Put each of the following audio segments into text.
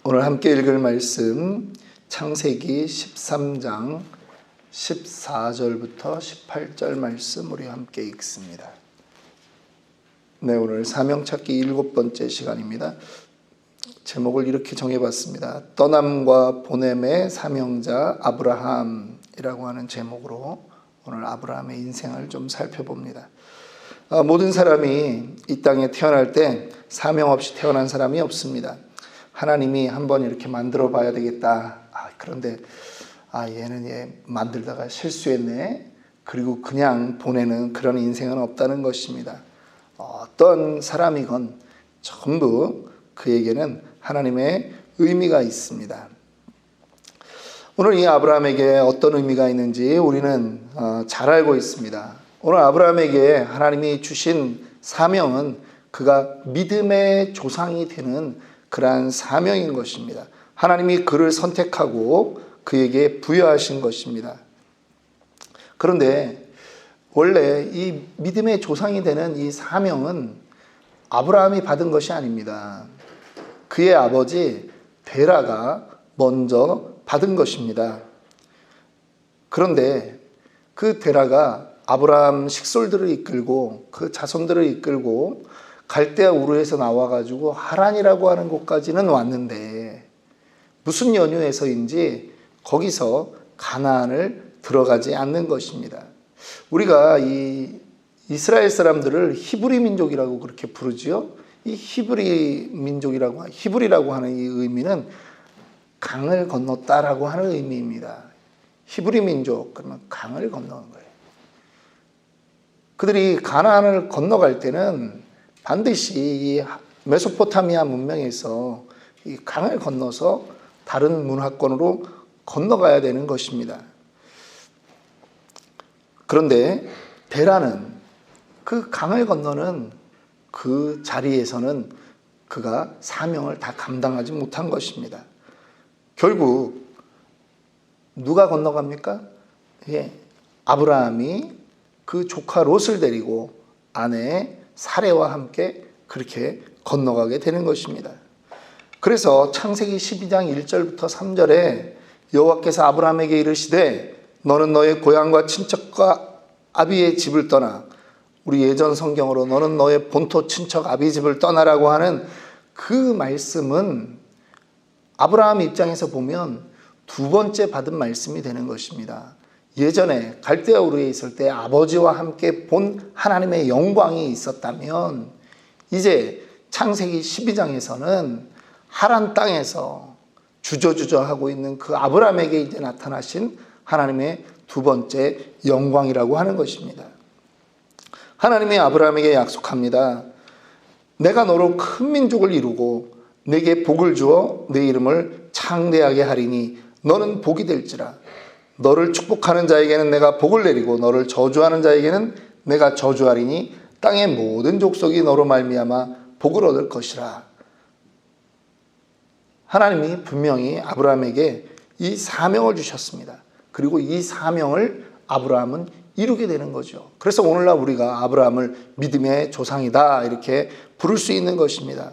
오늘 함께 읽을 말씀 창세기 13장 14절부터 18절 말씀 우리 함께 읽습니다. 네, 오늘 사명찾기 7번째 시간입니다. 제목을 이렇게 정해봤습니다. 떠남과 보냄의 사명자 아브라함이라고 하는 제목으로 오늘 아브라함의 인생을 좀 살펴봅니다. 모든 사람이 이 땅에 태어날 때 사명 없이 태어난 사람이 없습니다. 하나님이 한번 이렇게 만들어 봐야 되겠다. 그런데 얘는 얘 만들다가 실수했네. 그리고 그냥 보내는 그런 인생은 없다는 것입니다. 어떤 사람이건 전부 그에게는 하나님의 의미가 있습니다. 오늘 이 아브라함에게 어떤 의미가 있는지 우리는 잘 알고 있습니다. 오늘 아브라함에게 하나님이 주신 사명은 그가 믿음의 조상이 되는 그러한 사명인 것입니다. 하나님이 그를 선택하고 그에게 부여하신 것입니다. 그런데 원래 이 믿음의 조상이 되는 이 사명은 아브라함이 받은 것이 아닙니다. 그의 아버지 데라가 먼저 받은 것입니다. 그런데 그 데라가 아브라함 식솔들을 이끌고 그 자손들을 이끌고 갈대아 우르에서 나와가지고 하란이라고 하는 곳까지는 왔는데 무슨 연유에서인지 거기서 가나안을 들어가지 않는 것입니다. 우리가 이 이스라엘 사람들을 히브리 민족이라고 그렇게 부르지요. 이 히브리라고 하는 이 의미는 강을 건넜다라고 하는 의미입니다. 히브리 민족 그러면 강을 건너는 거예요. 그들이 가나안을 건너갈 때는 반드시 이 메소포타미아 문명에서 이 강을 건너서 다른 문화권으로 건너가야 되는 것입니다. 그런데 데라는 그 강을 건너는 그 자리에서는 그가 사명을 다 감당하지 못한 것입니다. 결국 누가 건너갑니까? 아브라함이 그 조카 롯을 데리고 아내 사레와 함께 그렇게 건너가게 되는 것입니다. 그래서 창세기 12장 1절부터 3절에 여호와께서 아브라함에게 이르시되 너는 너의 고향과 친척과 아비의 집을 떠나, 우리 예전 성경으로 너는 너의 본토 친척 아비 집을 떠나라고 하는 그 말씀은 아브라함 입장에서 보면 두 번째 받은 말씀이 되는 것입니다. 예전에 갈대아 우르에 있을 때 아버지와 함께 본 하나님의 영광이 있었다면 이제 창세기 12장에서는 하란 땅에서 주저주저하고 있는 그 아브라함에게 이제 나타나신 하나님의 두 번째 영광이라고 하는 것입니다. 하나님이 아브라함에게 약속합니다. 내가 너로 큰 민족을 이루고 내게 복을 주어 내 이름을 창대하게 하리니 너는 복이 될지라. 너를 축복하는 자에게는 내가 복을 내리고 너를 저주하는 자에게는 내가 저주하리니 땅의 모든 족속이 너로 말미암아 복을 얻을 것이라. 하나님이 분명히 아브라함에게 이 사명을 주셨습니다. 그리고 이 사명을 아브라함은 이루게 되는 거죠. 그래서 오늘날 우리가 아브라함을 믿음의 조상이다 이렇게 부를 수 있는 것입니다.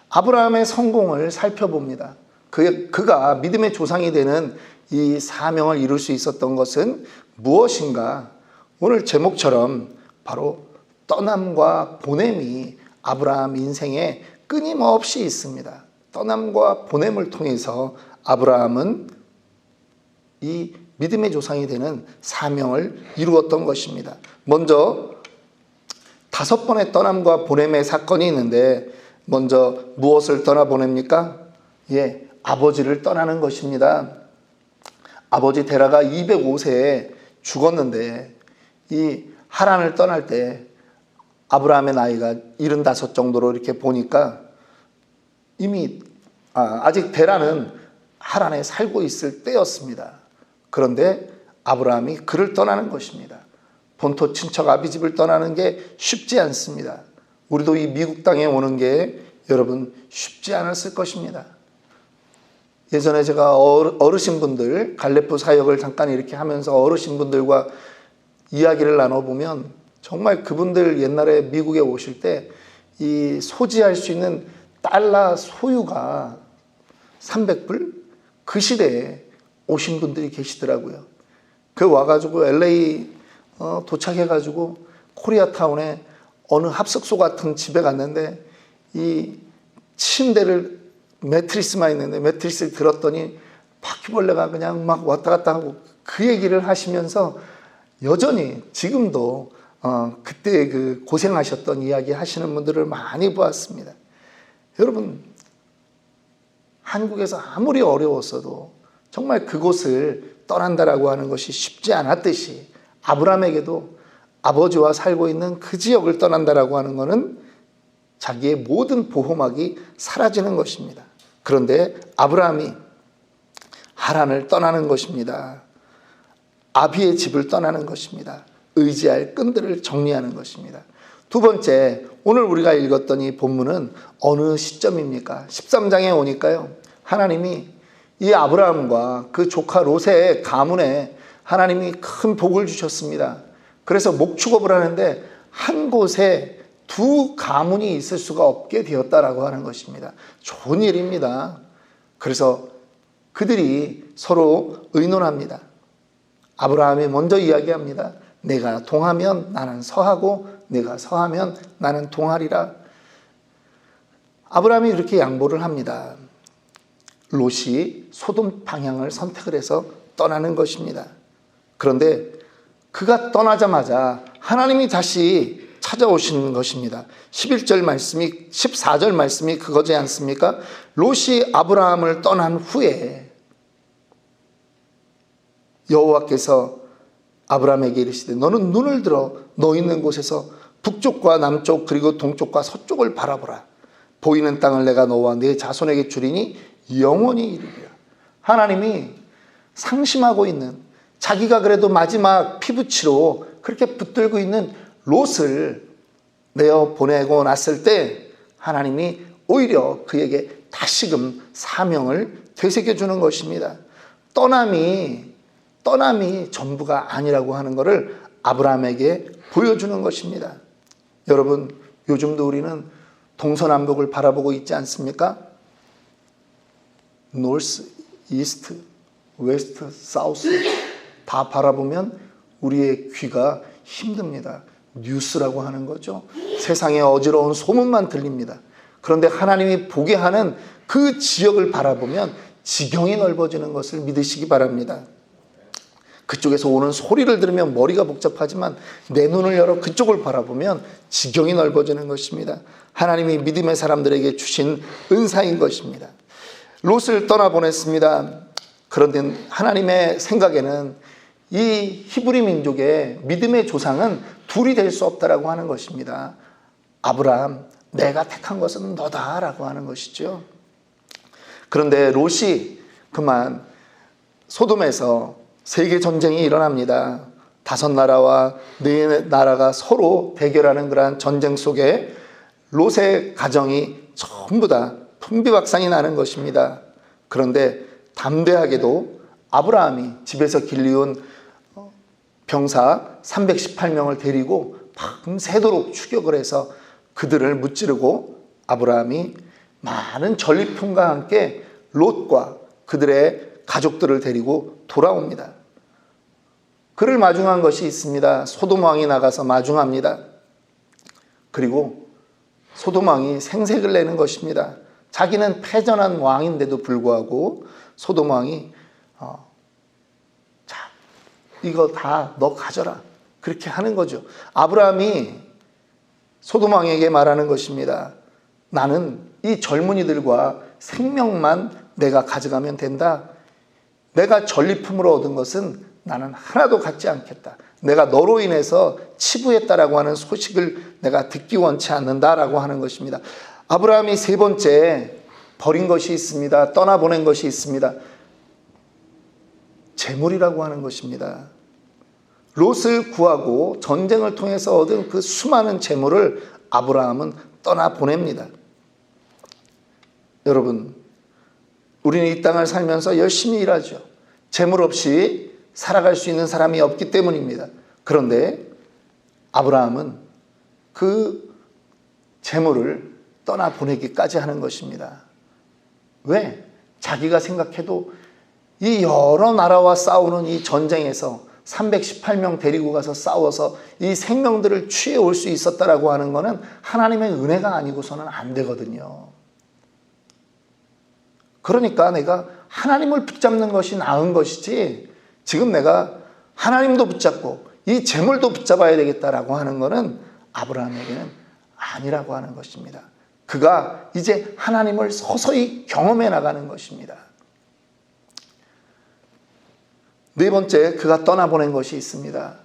아브라함의 성공을 살펴봅니다. 그가 믿음의 조상이 되는 이 사명을 이룰 수 있었던 것은 무엇인가? 오늘 제목처럼 바로 떠남과 보냄이 아브라함 인생에 끊임없이 있습니다. 떠남과 보냄을 통해서 아브라함은 이 믿음의 조상이 되는 사명을 이루었던 것입니다. 먼저 5번의 떠남과 보냄의 사건이 있는데 먼저 무엇을 떠나보냅니까? 아버지를 떠나는 것입니다. 아버지 데라가 205세에 죽었는데 이 하란을 떠날 때 아브라함의 나이가 75 정도로 이렇게 보니까 이미 아직 데라는 하란에 살고 있을 때였습니다. 그런데 아브라함이 그를 떠나는 것입니다. 본토 친척 아비집을 떠나는 게 쉽지 않습니다. 우리도 이 미국 땅에 오는 게 여러분 쉽지 않았을 것입니다. 예전에 제가 어르신분들 갈레프 사역을 잠깐 이렇게 하면서 어르신분들과 이야기를 나눠보면 정말 그분들 옛날에 미국에 오실 때 이 소지할 수 있는 달러 소유가 300불? 그 시대에 오신 분들이 계시더라고요. 그 와가지고 LA 도착해가지고 코리아타운에 어느 합석소 같은 집에 갔는데 이 침대를 매트리스만 있는데 매트리스를 들었더니 바퀴벌레가 그냥 막 왔다 갔다 하고 그 얘기를 하시면서 여전히 지금도 그때 그 고생하셨던 이야기 하시는 분들을 많이 보았습니다. 여러분, 한국에서 아무리 어려웠어도 정말 그곳을 떠난다라고 하는 것이 쉽지 않았듯이 아브라함에게도 아버지와 살고 있는 그 지역을 떠난다라고 하는 것은 자기의 모든 보호막이 사라지는 것입니다. 그런데 아브라함이 하란을 떠나는 것입니다. 아비의 집을 떠나는 것입니다. 의지할 끈들을 정리하는 것입니다. 두 번째, 오늘 우리가 읽었던 이 본문은 어느 시점입니까? 13장에 오니까요, 하나님이 이 아브라함과 그 조카 롯의 가문에 하나님이 큰 복을 주셨습니다. 그래서 목축업을 하는데 한 곳에 두 가문이 있을 수가 없게 되었다라고 하는 것입니다. 좋은 일입니다. 그래서 그들이 서로 의논합니다. 아브라함이 먼저 이야기합니다. 내가 동하면 나는 서하고 내가 서하면 나는 동하리라. 아브라함이 그렇게 양보를 합니다. 롯이 소돔 방향을 선택을 해서 떠나는 것입니다. 그런데 그가 떠나자마자 하나님이 다시 찾아오시는 것입니다. 11절 말씀이 14절 말씀이 그거지 않습니까? 롯이 아브라함을 떠난 후에 여호와께서 아브라함에게 이르시되 너는 눈을 들어 너 있는 곳에서 북쪽과 남쪽 그리고 동쪽과 서쪽을 바라보라. 보이는 땅을 내가 너와 네 자손에게 주리니 영원히 이르리라. 하나님이 상심하고 있는, 자기가 그래도 마지막 피부치로 그렇게 붙들고 있는 롯을 내어 보내고 났을 때 하나님이 오히려 그에게 다시금 사명을 되새겨 주는 것입니다. 떠남이 전부가 아니라고 하는 것을 아브라함에게 보여주는 것입니다. 여러분, 요즘도 우리는 동서남북을 바라보고 있지 않습니까? 노스, 이스트, 웨스트, 사우스 다 바라보면 우리의 귀가 힘듭니다. 뉴스라고 하는 거죠. 세상에 어지러운 소문만 들립니다. 그런데 하나님이 보게 하는 그 지역을 바라보면 지경이 넓어지는 것을 믿으시기 바랍니다. 그쪽에서 오는 소리를 들으면 머리가 복잡하지만 내 눈을 열어 그쪽을 바라보면 지경이 넓어지는 것입니다. 하나님이 믿음의 사람들에게 주신 은사인 것입니다. 롯을 떠나보냈습니다. 그런데 하나님의 생각에는 이 히브리 민족의 믿음의 조상은 둘이 될 수 없다라고 하는 것입니다. 아브라함, 내가 택한 것은 너다라고 하는 것이죠. 그런데 롯이 그만 소돔에서 세계 전쟁이 일어납니다. 5나라와 4나라가 서로 대결하는 그러한 전쟁 속에 롯의 가정이 전부 다 풍비박산이 나는 것입니다. 그런데 담대하게도 아브라함이 집에서 길리운 병사 318명을 데리고 밤새도록 추격을 해서 그들을 무찌르고 아브라함이 많은 전리품과 함께 롯과 그들의 가족들을 데리고 돌아옵니다. 그를 마중한 것이 있습니다. 소돔 왕이 나가서 마중합니다. 그리고 소돔 왕이 생색을 내는 것입니다. 자기는 패전한 왕인데도 불구하고 소돔 왕이 자, 이거 다 너 가져라. 그렇게 하는 거죠. 아브라함이 소돔 왕에게 말하는 것입니다. 나는 이 젊은이들과 생명만 내가 가져가면 된다. 내가 전리품으로 얻은 것은 나는 하나도 갖지 않겠다. 내가 너로 인해서 치부했다라고 하는 소식을 내가 듣기 원치 않는다라고 하는 것입니다. 아브라함이 세 번째 버린 것이 있습니다. 떠나보낸 것이 있습니다. 재물이라고 하는 것입니다. 롯을 구하고 전쟁을 통해서 얻은 그 수많은 재물을 아브라함은 떠나보냅니다. 여러분, 우리는 이 땅을 살면서 열심히 일하죠. 재물 없이 살아갈 수 있는 사람이 없기 때문입니다. 그런데 아브라함은 그 재물을 떠나보내기까지 하는 것입니다. 왜? 자기가 생각해도 이 여러 나라와 싸우는 이 전쟁에서 318명 데리고 가서 싸워서 이 생명들을 취해올 수 있었다라고 하는 것은 하나님의 은혜가 아니고서는 안 되거든요. 그러니까 내가 하나님을 붙잡는 것이 나은 것이지, 지금 내가 하나님도 붙잡고 이 재물도 붙잡아야 되겠다라고 하는 것은 아브라함에게는 아니라고 하는 것입니다. 그가 이제 하나님을 서서히 경험해 나가는 것입니다. 네 번째, 그가 떠나보낸 것이 있습니다.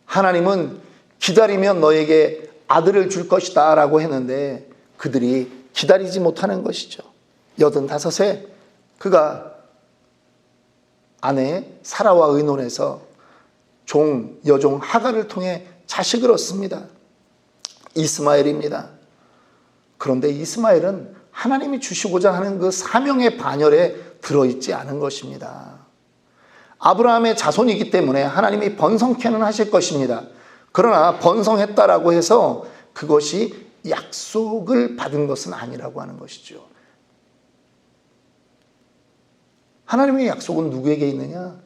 하나님은 기다리면 너에게 아들을 줄 것이다 라고 했는데 그들이 기다리지 못하는 것이죠. 85세 그가 아내 사라와 의논해서 여종 하갈을 통해 자식을 얻습니다. 이스마엘입니다. 그런데 이스마엘은 하나님이 주시고자 하는 그 사명의 반열에 들어있지 않은 것입니다. 아브라함의 자손이기 때문에 하나님이 번성케는 하실 것입니다. 그러나 번성했다라고 해서 그것이 약속을 받은 것은 아니라고 하는 것이죠. 하나님의 약속은 누구에게 있느냐?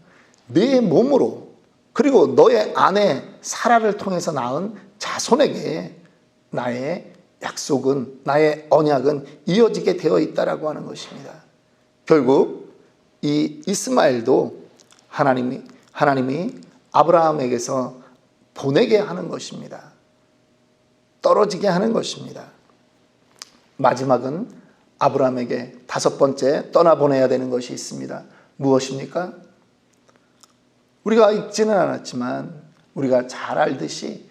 내 몸으로, 그리고 너의 아내 사라를 통해서 낳은 자손에게 나의 약속은, 나의 언약은 이어지게 되어 있다라고 하는 것입니다. 결국 이 이스마엘도 하나님이 아브라함에게서 보내게 하는 것입니다. 떨어지게 하는 것입니다. 마지막은 아브라함에게 5번째 떠나보내야 되는 것이 있습니다. 무엇입니까? 우리가 읽지는 않았지만 우리가 잘 알듯이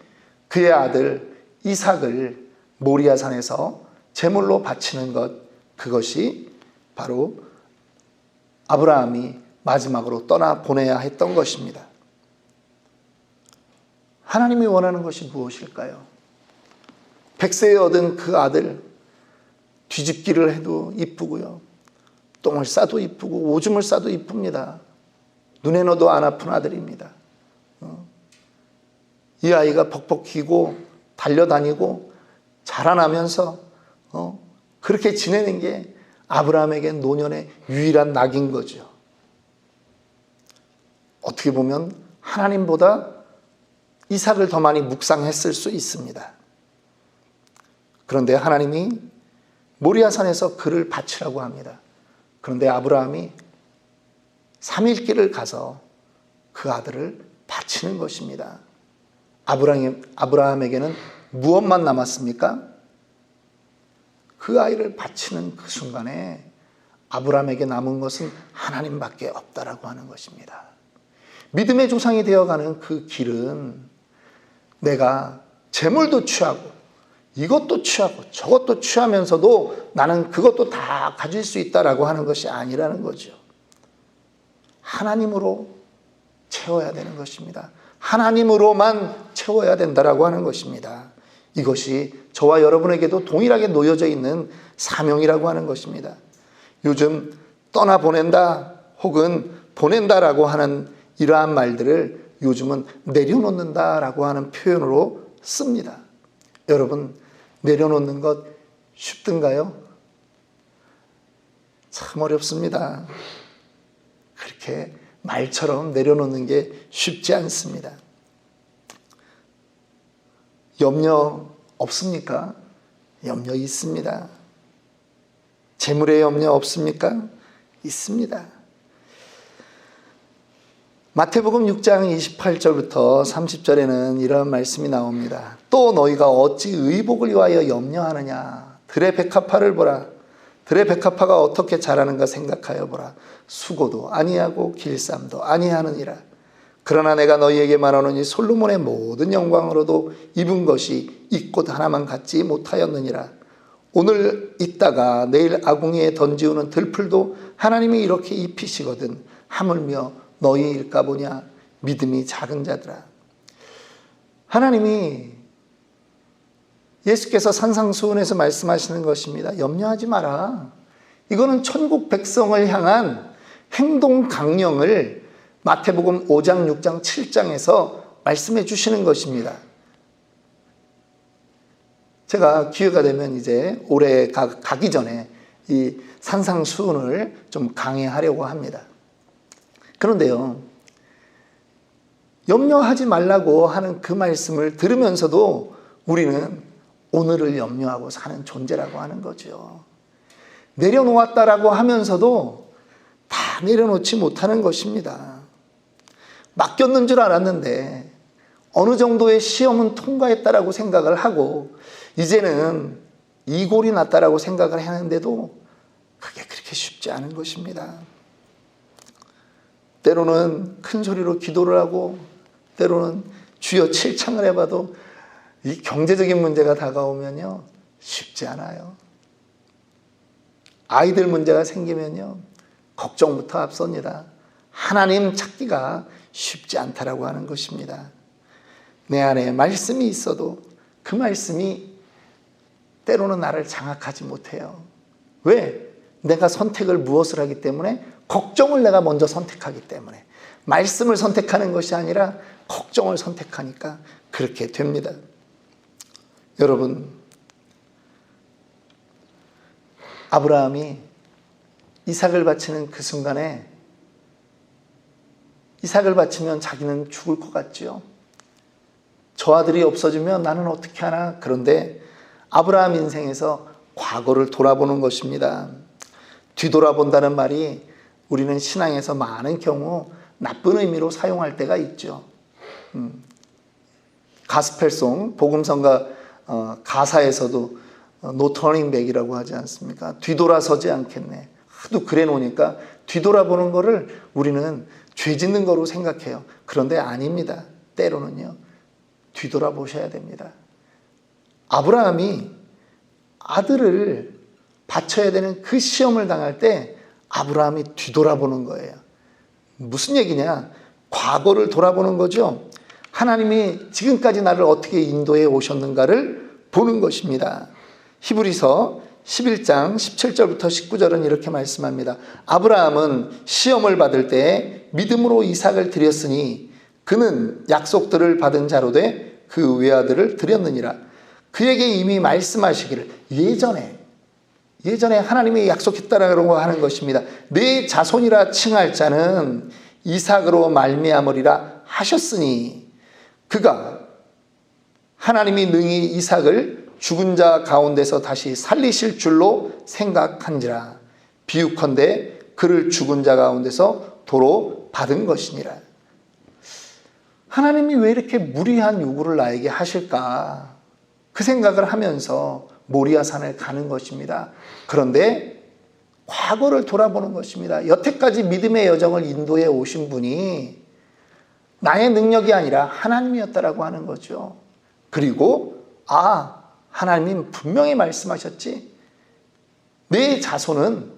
그의 아들 이삭을 모리아산에서 제물로 바치는 것, 그것이 바로 아브라함이 마지막으로 떠나보내야 했던 것입니다. 하나님이 원하는 것이 무엇일까요? 100세에 얻은 그 아들, 뒤집기를 해도 이쁘고요, 똥을 싸도 이쁘고 오줌을 싸도 이쁩니다. 눈에 넣어도 안 아픈 아들입니다. 이 아이가 벅벅 기고 달려다니고 자라나면서 그렇게 지내는 게 아브라함에게 노년의 유일한 낙인 거죠. 어떻게 보면 하나님보다 이삭을 더 많이 묵상했을 수 있습니다. 그런데 하나님이 모리아산에서 그를 바치라고 합니다. 그런데 아브라함이 3일 길을 가서 그 아들을 바치는 것입니다. 아브라함에게는 무엇만 남았습니까? 그 아이를 바치는 그 순간에 아브라함에게 남은 것은 하나님밖에 없다라고 하는 것입니다. 믿음의 조상이 되어가는 그 길은 내가 재물도 취하고 이것도 취하고 저것도 취하면서도 나는 그것도 다 가질 수 있다라고 하는 것이 아니라는 거죠. 하나님으로 채워야 되는 것입니다. 하나님으로만 채워야 된다라고 하는 것입니다. 이것이 저와 여러분에게도 동일하게 놓여져 있는 사명이라고 하는 것입니다. 요즘 떠나보낸다 혹은 보낸다라고 하는 이러한 말들을 요즘은 내려놓는다라고 하는 표현으로 씁니다. 여러분, 내려놓는 것 쉽던가요? 참 어렵습니다. 그렇게 말처럼 내려놓는 게 쉽지 않습니다. 염려 없습니까? 염려 있습니다. 재물의 염려 없습니까? 있습니다. 마태복음 6장 28절부터 30절에는 이런 말씀이 나옵니다. 또 너희가 어찌 의복을 위하여 염려하느냐? 들의 백합화를 보라. 들의 백합화가 어떻게 자라는가 생각하여 보라. 수고도 아니하고 길쌈도 아니하느니라. 그러나 내가 너희에게 말하노니 솔로몬의 모든 영광으로도 입은 것이 이 꽃 하나만 갖지 못하였느니라. 오늘 있다가 내일 아궁이에 던지우는 들풀도 하나님이 이렇게 입히시거든 하물며 너희일까 보냐. 믿음이 작은 자들아. 하나님이 예수께서 산상수훈에서 말씀하시는 것입니다. 염려하지 마라. 이거는 천국 백성을 향한 행동 강령을 마태복음 5장, 6장, 7장에서 말씀해 주시는 것입니다. 제가 기회가 되면 이제 올해 가기 전에 이 산상수훈을 좀 강해하려고 합니다. 그런데요, 염려하지 말라고 하는 그 말씀을 들으면서도 우리는 오늘을 염려하고 사는 존재라고 하는 거죠. 내려놓았다라고 하면서도 다 내려놓지 못하는 것입니다. 맡겼는 줄 알았는데 어느 정도의 시험은 통과했다라고 생각을 하고 이제는 이골이 났다라고 생각을 했는데도 그게 그렇게 쉽지 않은 것입니다. 때로는 큰 소리로 기도를 하고 때로는 주여 칠창을 해봐도 이 경제적인 문제가 다가오면요 쉽지 않아요. 아이들 문제가 생기면요 걱정부터 앞섭니다. 하나님 찾기가 쉽지 않다라고 하는 것입니다. 내 안에 말씀이 있어도 그 말씀이 때로는 나를 장악하지 못해요. 왜? 내가 선택을 무엇을 하기 때문에? 걱정을 내가 먼저 선택하기 때문에. 말씀을 선택하는 것이 아니라 걱정을 선택하니까 그렇게 됩니다. 여러분, 아브라함이 이삭을 바치는 그 순간에 이삭을 바치면 자기는 죽을 것 같지요. 저 아들이 없어지면 나는 어떻게 하나? 그런데 아브라함 인생에서 과거를 돌아보는 것입니다. 뒤돌아본다는 말이 우리는 신앙에서 많은 경우 나쁜 의미로 사용할 때가 있죠. 가스펠송, 복음성가 가사에서도 No turning back이라고 하지 않습니까? 뒤돌아서지 않겠네. 하도 그래 놓으니까 뒤돌아보는 거를 우리는 죄 짓는 거로 생각해요. 그런데 아닙니다. 때로는요. 뒤돌아보셔야 됩니다. 아브라함이 아들을 바쳐야 되는 그 시험을 당할 때 아브라함이 뒤돌아보는 거예요. 무슨 얘기냐? 과거를 돌아보는 거죠. 하나님이 지금까지 나를 어떻게 인도해 오셨는가를 보는 것입니다. 히브리서 11장 17절부터 19절은 이렇게 말씀합니다. 아브라함은 시험을 받을 때 믿음으로 이삭을 드렸으니 그는 약속들을 받은 자로 돼 그 외아들을 드렸느니라. 그에게 이미 말씀하시기를 예전에 하나님이 약속했다라고 하는 것입니다. 내 자손이라 칭할 자는 이삭으로 말미암으리라 하셨으니 그가 하나님이 능히 이삭을 죽은 자 가운데서 다시 살리실 줄로 생각한지라. 비유컨대 그를 죽은 자 가운데서 도로 받은 것이니라. 하나님이 왜 이렇게 무리한 요구를 나에게 하실까? 그 생각을 하면서 모리아산을 가는 것입니다. 그런데 과거를 돌아보는 것입니다. 여태까지 믿음의 여정을 인도해 오신 분이 나의 능력이 아니라 하나님이었다라고 하는 거죠. 그리고 하나님은 분명히 말씀하셨지. 내 자손은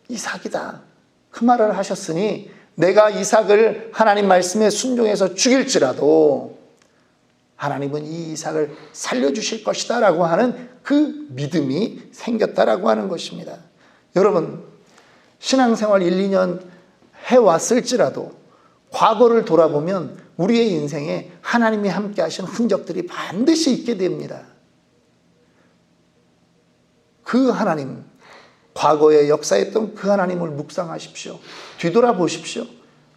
이삭이다. 그 말을 하셨으니 내가 이삭을 하나님 말씀에 순종해서 죽일지라도 하나님은 이 이삭을 살려주실 것이다 라고 하는 그 믿음이 생겼다라고 하는 것입니다. 여러분, 신앙생활 1, 2년 해왔을지라도 과거를 돌아보면 우리의 인생에 하나님이 함께 하신 흔적들이 반드시 있게 됩니다. 그 하나님, 과거에 역사했던 그 하나님을 묵상하십시오. 뒤돌아보십시오.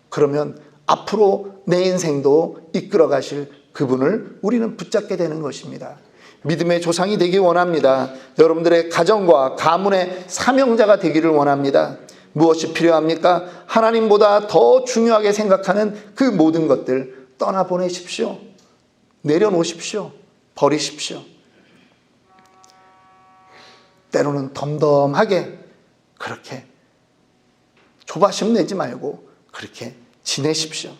그러면 앞으로 내 인생도 이끌어 가실 그분을 우리는 붙잡게 되는 것입니다. 믿음의 조상이 되기 원합니다. 여러분들의 가정과 가문의 사명자가 되기를 원합니다. 무엇이 필요합니까? 하나님보다 더 중요하게 생각하는 그 모든 것들 떠나보내십시오. 내려놓으십시오. 버리십시오. 때로는 덤덤하게 그렇게 조바심 내지 말고 그렇게 지내십시오.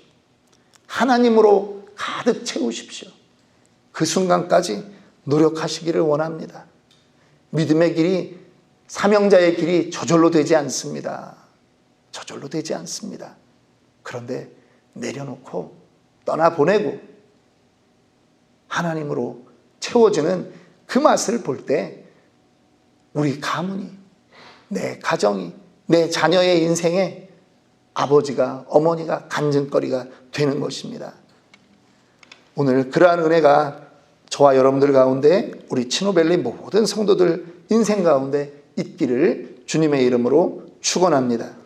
하나님으로 가득 채우십시오. 그 순간까지 노력하시기를 원합니다. 믿음의 길이, 사명자의 길이 저절로 되지 않습니다. 저절로 되지 않습니다. 그런데 내려놓고 떠나보내고 하나님으로 채워지는 그 맛을 볼 때 우리 가문이, 내 가정이, 내 자녀의 인생에 아버지가, 어머니가 간증거리가 되는 것입니다. 오늘 그러한 은혜가 저와 여러분들 가운데 우리 치노밸리 모든 성도들 인생 가운데 있기를 주님의 이름으로 축원합니다.